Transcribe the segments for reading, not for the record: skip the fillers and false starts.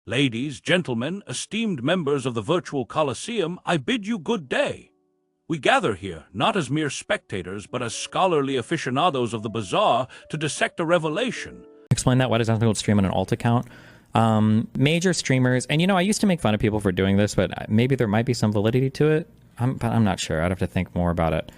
Ladies, gentlemen, esteemed members of the virtual Colosseum, I bid you good day. We gather here, not as mere spectators, but as scholarly aficionados of the bizarre to dissect a revelation. Explain that. Why does Asmongold stream on an alt account? Major streamers, and I used to make fun of people for doing this, but maybe there might be some validity to it. But I'm not sure. I'd have to think more about it.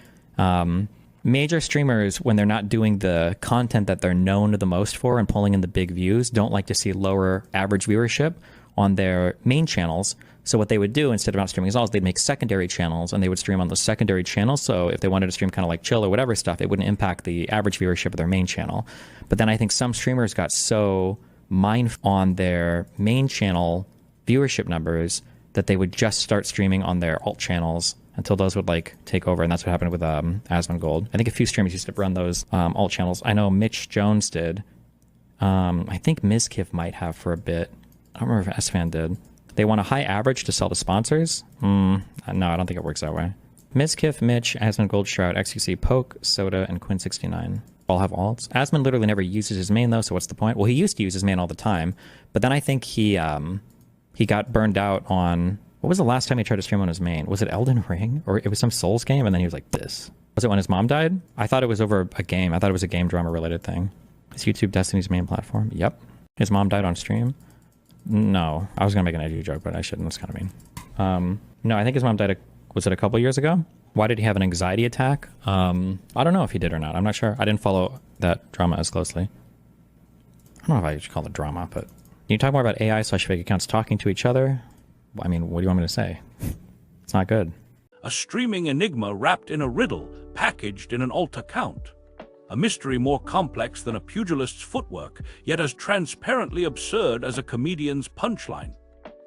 Major streamers, when they're not doing the content that they're known the most for and pulling in the big views, don't like to see lower average viewership on their main channels. So what they would do instead of not streaming at all is they'd make secondary channels, and they would stream on the secondary channels. So if they wanted to stream kind of like chill or whatever stuff, it wouldn't impact the average viewership of their main channel. But then I think some streamers got so mindful on their main channel viewership numbers that they would just start streaming on their alt channels until those would take over. And that's what happened with Asmongold. I think a few streamers used to run those alt channels. I know Mitch Jones did. I think Mizkif might have for a bit. I don't remember if S-Fan did. They want a high average to sell to sponsors? No, I don't think it works that way. Mizkif, Mitch, Asmongold, Shroud, XQC, Poke, Soda, and Quinn69 all have alts. Asmon literally never uses his main though, so what's the point? Well, he used to use his main all the time, but then I think he got burned out on... What was the last time he tried to stream on his main? Was it Elden Ring? Or it was some Souls game, and then he was like, this. Was it when his mom died? I thought it was over a game. I thought it was a game drama related thing. Is YouTube Destiny's main platform? Yep. His mom died on stream? No. I was going to make an edgy joke, but I shouldn't. That's kind of mean. No, I think his mom died, was it a couple years ago? Why did he have an anxiety attack? I don't know if he did or not. I'm not sure. I didn't follow that drama as closely. I don't know if I should call it drama, but... Can you talk more about AI/fake accounts talking to each other? I mean, what do you want me to say? It's not good. A streaming enigma wrapped in a riddle, packaged in an alt account. A mystery more complex than a pugilist's footwork, yet as transparently absurd as a comedian's punchline.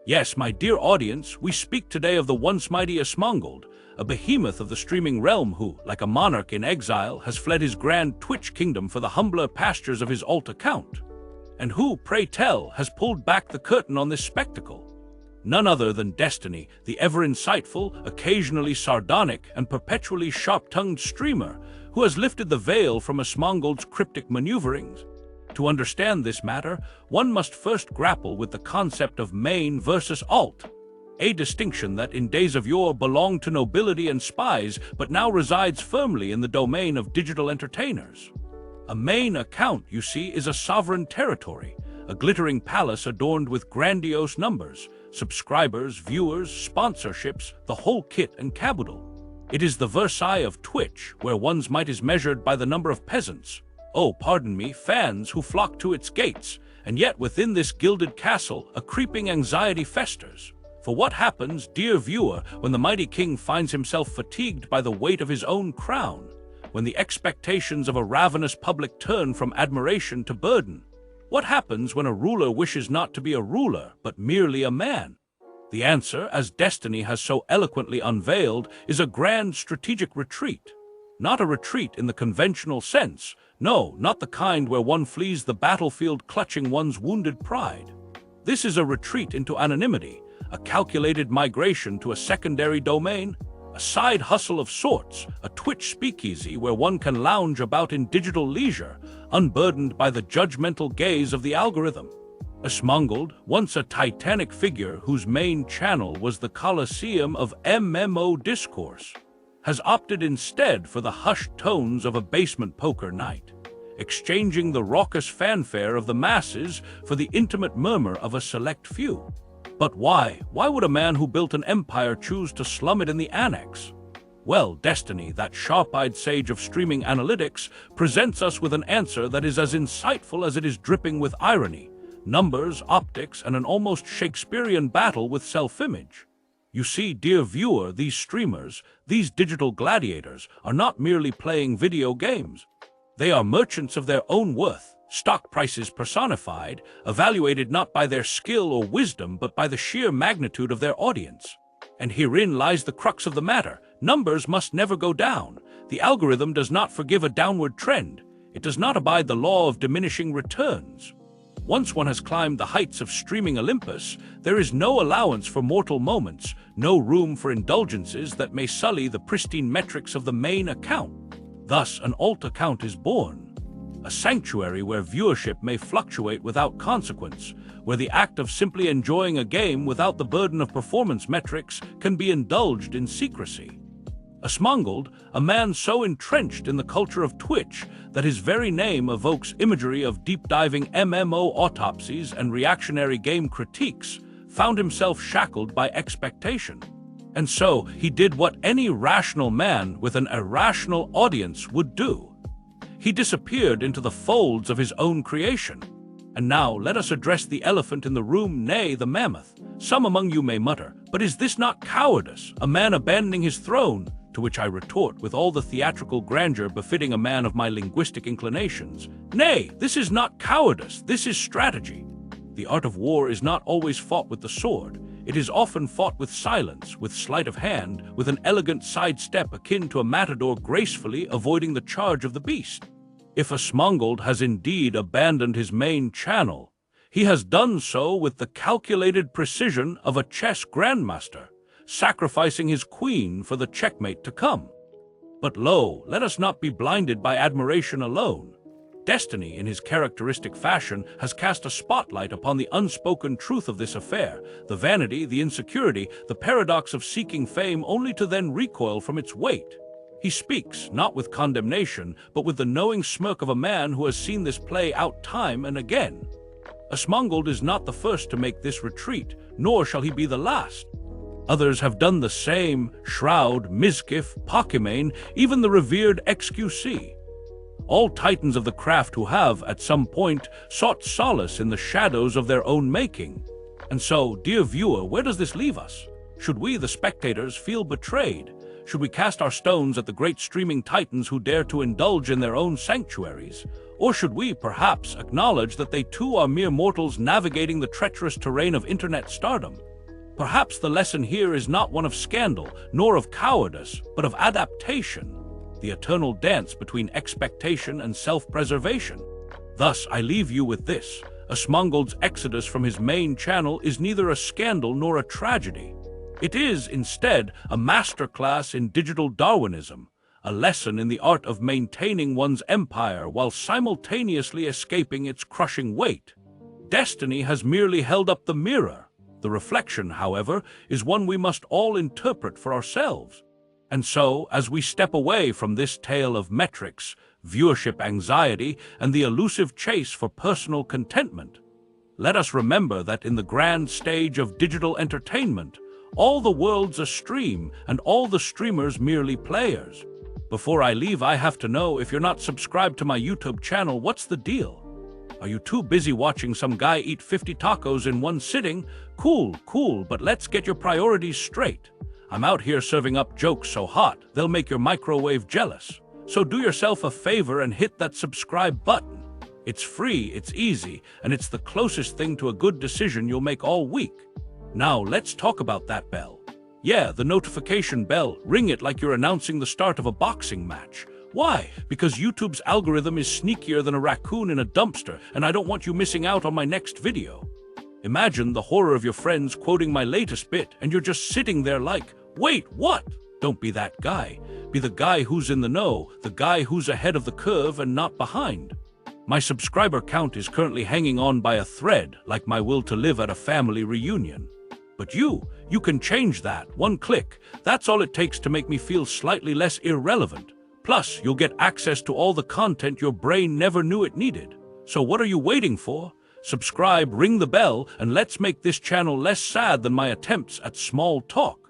Yes, my dear audience, we speak today of the once mighty Asmongold, a behemoth of the streaming realm who, like a monarch in exile, has fled his grand Twitch kingdom for the humbler pastures of his alt account. And who, pray tell, has pulled back the curtain on this spectacle? None other than Destiny, the ever-insightful, occasionally sardonic, and perpetually sharp-tongued streamer who has lifted the veil from Asmongold's cryptic maneuverings. To understand this matter, one must first grapple with the concept of main versus alt, a distinction that in days of yore belonged to nobility and spies but now resides firmly in the domain of digital entertainers. A main account, you see, is a sovereign territory, a glittering palace adorned with grandiose numbers, subscribers, viewers, sponsorships, the whole kit and caboodle. It is the Versailles of Twitch, where one's might is measured by the number of peasants, fans who flock to its gates, and yet within this gilded castle a creeping anxiety festers. For what happens, dear viewer, when the mighty king finds himself fatigued by the weight of his own crown, when the expectations of a ravenous public turn from admiration to burden? What happens when a ruler wishes not to be a ruler, but merely a man? The answer, as Destiny has so eloquently unveiled, is a grand strategic retreat. Not a retreat in the conventional sense. No, not the kind where one flees the battlefield clutching one's wounded pride. This is a retreat into anonymity, a calculated migration to a secondary domain, a side hustle of sorts, a Twitch speakeasy where one can lounge about in digital leisure, unburdened by the judgmental gaze of the algorithm. Asmongold, once a titanic figure whose main channel was the Colosseum of MMO discourse, has opted instead for the hushed tones of a basement poker night, exchanging the raucous fanfare of the masses for the intimate murmur of a select few. But why? Why would a man who built an empire choose to slum it in the annex? Well, Destiny, that sharp-eyed sage of streaming analytics, presents us with an answer that is as insightful as it is dripping with irony, numbers, optics, and an almost Shakespearean battle with self-image. You see, dear viewer, these streamers, these digital gladiators, are not merely playing video games. They are merchants of their own worth, stock prices personified, evaluated not by their skill or wisdom, but by the sheer magnitude of their audience. And herein lies the crux of the matter. Numbers must never go down. The algorithm does not forgive a downward trend. It does not abide the law of diminishing returns. Once one has climbed the heights of streaming Olympus, there is no allowance for mortal moments, no room for indulgences that may sully the pristine metrics of the main account. Thus, an alt account is born. a sanctuary where viewership may fluctuate without consequence, where the act of simply enjoying a game without the burden of performance metrics can be indulged in secrecy. Asmongold, a man so entrenched in the culture of Twitch that his very name evokes imagery of deep-diving MMO autopsies and reactionary game critiques, found himself shackled by expectation. And so he did what any rational man with an irrational audience would do. He disappeared into the folds of his own creation. And now let us address the elephant in the room, nay, the mammoth. Some among you may mutter, but is this not cowardice, a man abandoning his throne? To which I retort with all the theatrical grandeur befitting a man of my linguistic inclinations. Nay, this is not cowardice, this is strategy. The art of war is not always fought with the sword. It is often fought with silence, with sleight of hand, with an elegant sidestep akin to a matador gracefully avoiding the charge of the beast. If Asmongold has indeed abandoned his main channel, he has done so with the calculated precision of a chess grandmaster, sacrificing his queen for the checkmate to come. But lo, let us not be blinded by admiration alone. Destiny, in his characteristic fashion, has cast a spotlight upon the unspoken truth of this affair, the vanity, the insecurity, the paradox of seeking fame only to then recoil from its weight. He speaks, not with condemnation, but with the knowing smirk of a man who has seen this play out time and again. Asmongold is not the first to make this retreat, nor shall he be the last. Others have done the same: Shroud, Mizkif, Pokimane, even the revered XQC. All titans of the craft who have, at some point, sought solace in the shadows of their own making. And so, dear viewer, where does this leave us? Should we, the spectators, feel betrayed? Should we cast our stones at the great streaming titans who dare to indulge in their own sanctuaries? Or should we, perhaps, acknowledge that they too are mere mortals navigating the treacherous terrain of internet stardom? Perhaps the lesson here is not one of scandal, nor of cowardice, but of adaptation, the eternal dance between expectation and self-preservation. Thus, I leave you with this: Asmongold's exodus from his main channel is neither a scandal nor a tragedy. It is, instead, a masterclass in digital Darwinism, a lesson in the art of maintaining one's empire while simultaneously escaping its crushing weight. Destiny has merely held up the mirror. The reflection, however, is one we must all interpret for ourselves. And so, as we step away from this tale of metrics, viewership anxiety, and the elusive chase for personal contentment, let us remember that in the grand stage of digital entertainment, all the world's a stream, and all the streamers merely players. Before I leave, I have to know, if you're not subscribed to my YouTube channel, what's the deal? Are you too busy watching some guy eat 50 tacos in one sitting? Cool, but let's get your priorities straight. I'm out here serving up jokes so hot, they'll make your microwave jealous. So do yourself a favor and hit that subscribe button. It's free, it's easy, and it's the closest thing to a good decision you'll make all week. Now let's talk about that bell. Yeah, the notification bell. Ring it like you're announcing the start of a boxing match. Why? Because YouTube's algorithm is sneakier than a raccoon in a dumpster, and I don't want you missing out on my next video. Imagine the horror of your friends quoting my latest bit, and you're just sitting there like, wait, what? Don't be that guy. Be the guy who's in the know, the guy who's ahead of the curve and not behind. My subscriber count is currently hanging on by a thread, like my will to live at a family reunion. But you can change that. One click. That's all it takes to make me feel slightly less irrelevant. Plus, you'll get access to all the content your brain never knew it needed. So what are you waiting for? Subscribe, ring the bell, and let's make this channel less sad than my attempts at small talk.